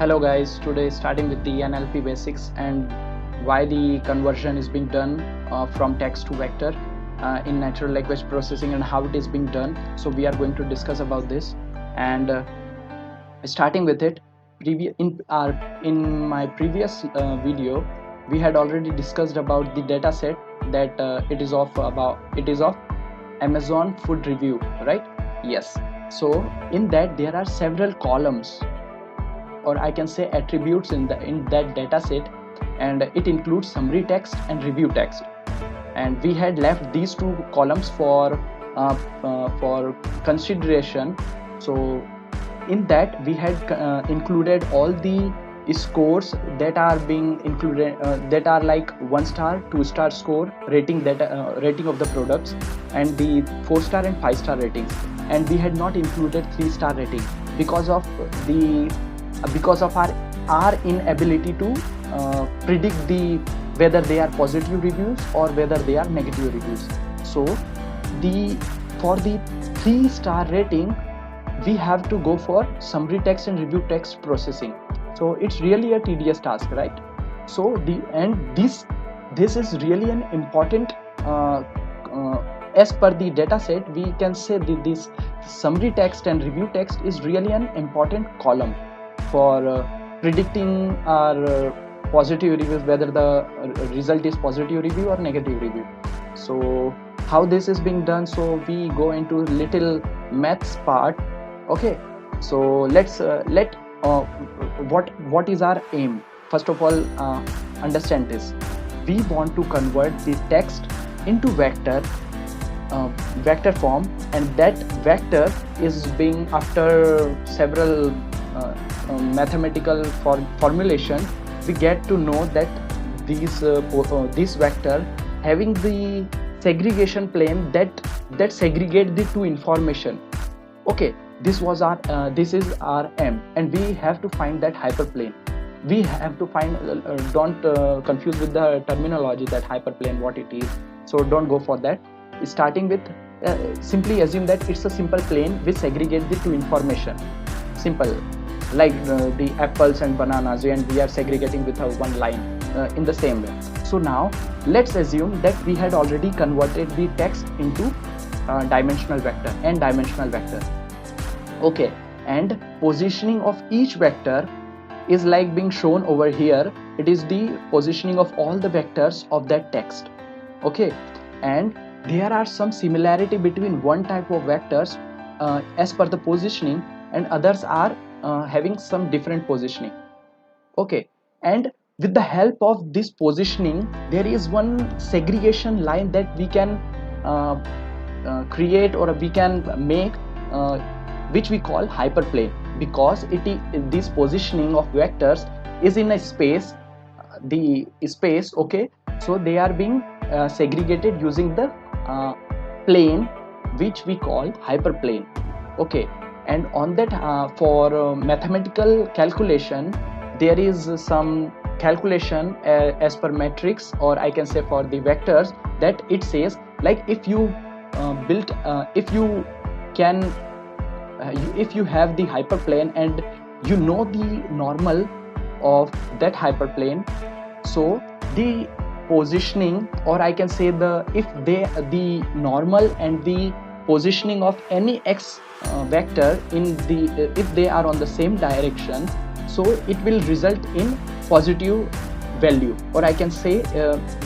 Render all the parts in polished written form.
Hello guys, today starting with the NLP basics and why the conversion is being done from text to vector in natural language processing and how it is being done. So we are going to discuss about this, and starting with it, in my previous video we had already discussed about the data set that it is of Amazon food review, right? Yes. So in that there are several columns, or I can say attributes in that data set, and it includes summary text and review text. And we had left these two columns for consideration. So in that we had included all the scores that are being included, that are like 1 star, 2 star score rating, that rating of the products, and the 4 star and 5 star ratings. And we had not included 3 star rating because of our inability to predict whether they are positive reviews or whether they are negative reviews. So for the 3 star rating we have to go for summary text and review text processing. So it's really a tedious task, right? So this is really an important as per the data set, we can say that this summary text and review text is really an important column for predicting our positive reviews, whether the result is positive review or negative review. So how this is being done, so we go into little maths part. Okay, so what is our aim? First of all, understand this. We want to convert the text into vector form, and that vector is being, after several mathematical formulation, we get to know that this vector having the segregation plane that segregate the two information. Okay, this is our aim, and we have to find that hyperplane. We have to find, don't confuse with the terminology that hyperplane what it is, so don't go for that. Starting with simply assume that it's a simple plane which segregate the two information. Simple, like the apples and bananas, and we are segregating with one line in the same way. So now let's assume that we had already converted the text into dimensional vector and dimensional vector. Okay, and positioning of each vector is like being shown over here. It is the positioning of all the vectors of that text. Okay, and there are some similarity between one type of vectors as per the positioning, and others are having some different positioning. Okay, and with the help of this positioning, there is one segregation line that we can create, or we can make, which we call hyperplane, because this positioning of vectors is in a space, the space. Okay, so they are being segregated using the plane which we call hyperplane. Okay, and on that for mathematical calculation, there is some calculation as per matrix, or I can say for the vectors, that it says like if you if you have the hyperplane and you know the normal of that hyperplane, so the positioning, or I can say the normal and the positioning of any x vector if they are on the same direction, so it will result in positive value, or I can say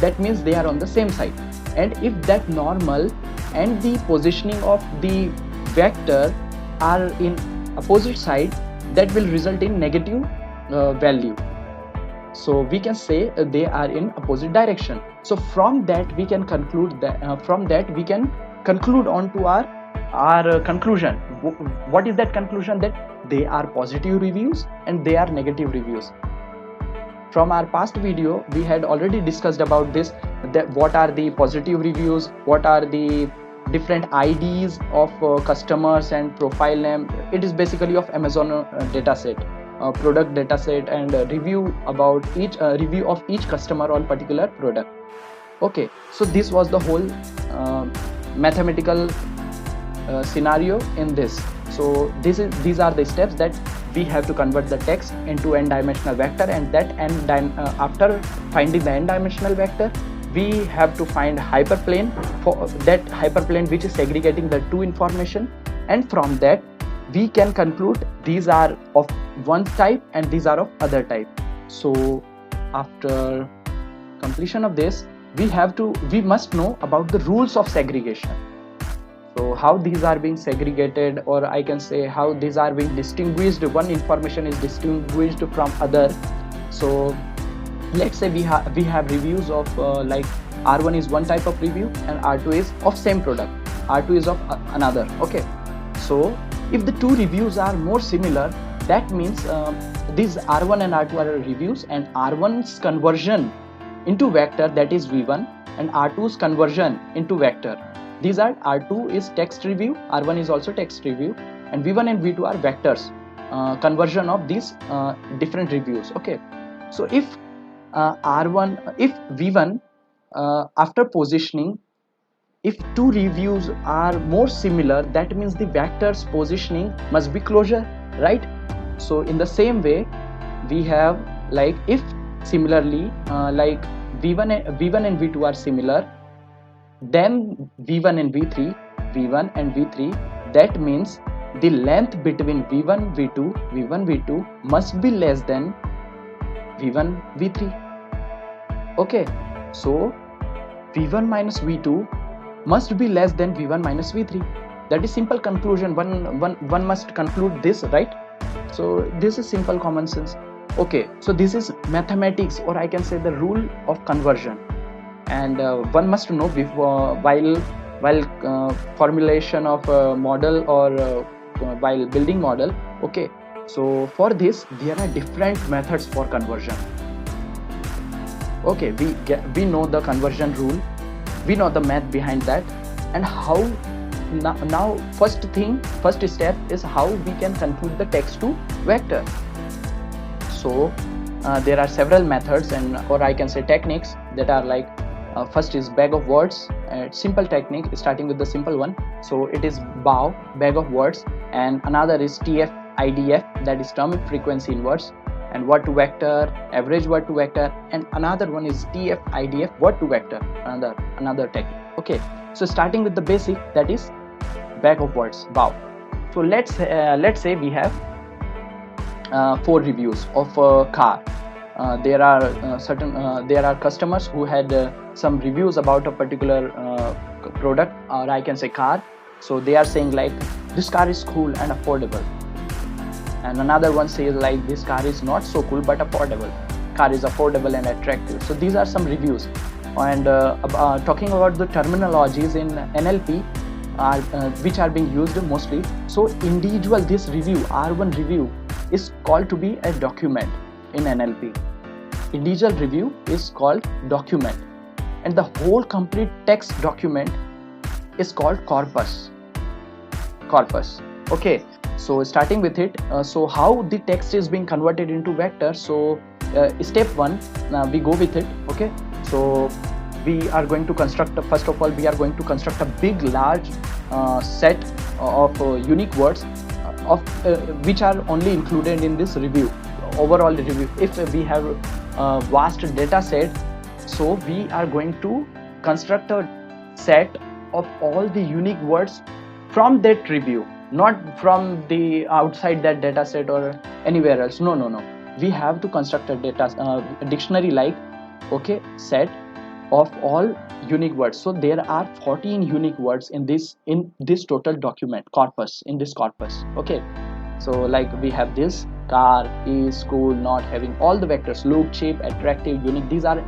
that means they are on the same side. And if that normal and the positioning of the vector are in opposite side, that will result in negative value. So we can say they are in opposite direction. So from that we can conclude on to our conclusion. What is that conclusion? That they are positive reviews and they are negative reviews. From our past video we had already discussed about this, that what are the positive reviews, what are the different IDs of customers and profile name. It is basically of Amazon dataset, product dataset, and review about each review of each customer on particular product. Okay, so this was the whole mathematical scenario in this. So these are the steps that we have to convert the text into n-dimensional vector, and that after finding the n-dimensional vector, we have to find hyperplane, for that hyperplane which is segregating the two information, and from that we can conclude these are of one type and these are of other type. So after completion of this, we must know about the rules of segregation. So how these are being segregated, or I can say how these are being distinguished, one information is distinguished from other. So let's say we have reviews of like R1 is one type of review and R2 is of same product, R2 is of another. Okay, so if the two reviews are more similar, that means these R1 and R2 are reviews, and R1's conversion into vector, that is V1, and R2's conversion into vector, these are R2 is text review, R1 is also text review, and V1 and V2 are vectors, conversion of these different reviews. Okay, so if V1 after positioning, if two reviews are more similar, that means the vector's positioning must be closer, right? So in the same way, we have like if similarly like V1 and V2 are similar, then V1 and V3, that means the length between V1 V2 must be less than V1 V3. Okay, so V1 minus V2 must be less than V1 minus V3. That is simple conclusion. One must conclude this, right? So this is simple common sense. Okay, so this is mathematics, or I can say the rule of conversion, and one must know before while formulation of a model, or while building model. Okay, so for this there are different methods for conversion. Okay, we know the conversion rule, we know the math behind that, and how now first step is how we can conclude the text to vector. So there are several methods, and or I can say techniques, that are like first is bag of words, simple technique starting with the simple one. So it is BAW, bag of words, and another is TF-IDF, that is term frequency inverse, and word to vector, average word to vector, and another one is TF-IDF, word to vector, another technique. Okay, so starting with the basic, that is bag of words, BAW. So let's say we have 4 reviews of a car. There are customers who had some reviews about a particular product, or I can say car. So they are saying like, this car is cool and affordable, and another one says like, this car is not so cool but affordable, car is affordable and attractive. So these are some reviews. And talking about the terminologies in NLP which are being used mostly. So this review, R1 review, is called to be a document in NLP. Individual review is called document, and the whole complete text document is called corpus. Okay, so starting with it, so how the text is being converted into vector. So step 1, we go with it. Okay, so we are going to construct first of all we are going to construct a big large set of unique words of which are only included in this review, overall review. If we have a vast data set, so we are going to construct a set of all the unique words from that review, not from the outside that data set or anywhere else. No, we have to construct a dictionary like, okay, set of all unique words. So there are 14 unique words in this total document corpus, in this corpus. Okay, so like we have this car, is, cool, not, having, all the vectors, look, cheap, attractive, unique, these are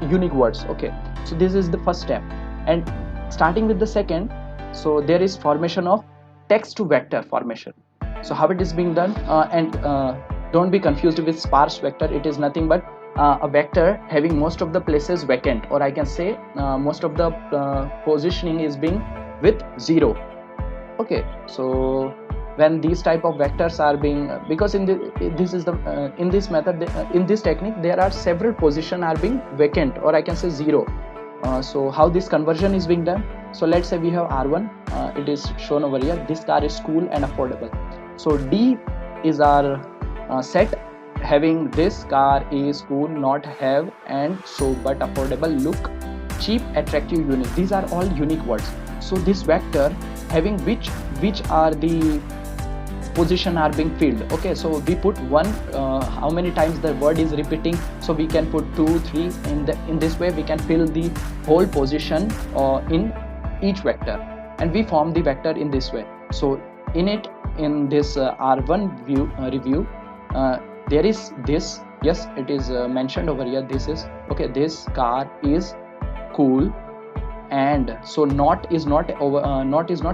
unique words. Okay, so this is the first step. And starting with the second, so there is formation of text to vector formation. So how it is being done, and don't be confused with sparse vector. It is nothing but a vector having most of the places vacant, or I can say most of the positioning is being with 0. Okay, so when these type of vectors are being, because in this method, in this technique, there are several position are being vacant, or I can say 0. So how this conversion is being done? So let's say we have R1, it is shown over here, this car is cool and affordable. So D is our set having this car is cool, not have, and so but affordable, look cheap, attractive, unique. These are all unique words. So this vector having which are the position are being filled. Okay, so we put one, how many times the word is repeating, so we can put 2, 3. In this way we can fill the whole position in each vector, and we form the vector in this way. So in this R1 view review, there is this, yes, it is mentioned over here. This is okay, this car is cool, and so not is not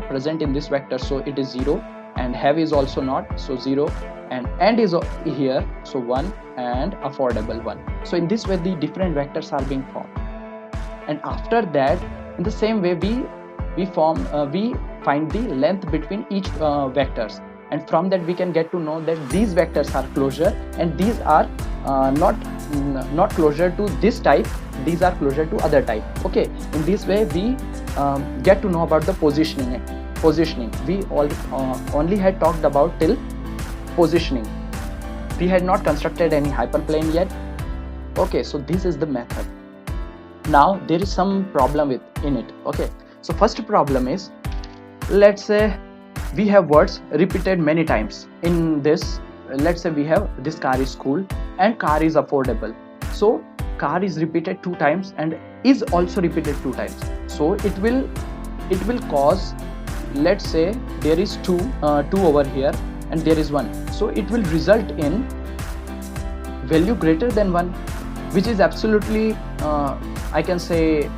present in this vector, so it is 0, and have is also not, so 0, and is here, so 1, and affordable 1. So in this way the different vectors are being formed, and after that in the same way we find the length between each vectors, and from that we can get to know that these vectors are closure and these are not closure to this type, these are closure to other type. Okay, in this way we get to know about the positioning. We only had talked about till positioning. We had not constructed any hyperplane yet. Okay, so this is the method. Now there is some problem in it. Okay, so first problem is, let's say we have words repeated many times in this. Let's say we have this car is cool and car is affordable. So car is repeated 2 times and is also repeated 2 times. So it will cause, let's say there is 2 over here and there is 1, so it will result in value greater than 1, which is absolutely I can say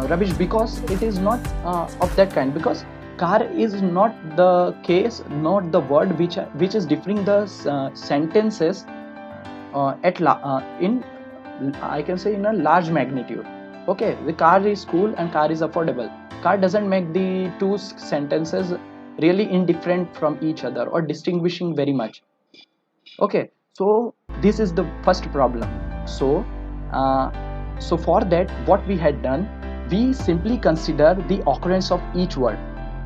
rubbish, because it is not of that kind, because car is not the case, not the word which is differing the sentences in I can say in a large magnitude. Okay, the car is cool and car is affordable. Car doesn't make the 2 sentences really indifferent from each other or distinguishing very much. Okay, so this is the first problem. So for that, what we had done, we simply consider the occurrence of each word,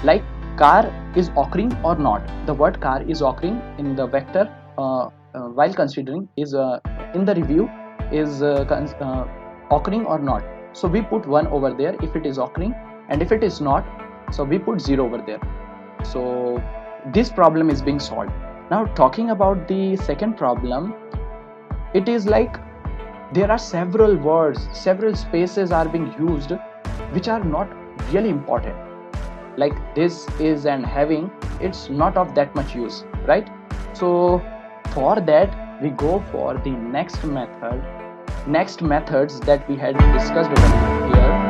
like car is occurring or not. The word car is occurring in the vector while considering is in the review is occurring or not. So we put 1 over there if it is occurring, and if it is not, so we put 0 over there. So this problem is being solved. Now talking about the second problem, it is like there are several words, several spaces are being used which are not really important, like this is and having, it's not of that much use, right? So for that we go for the next methods that we had discussed over here.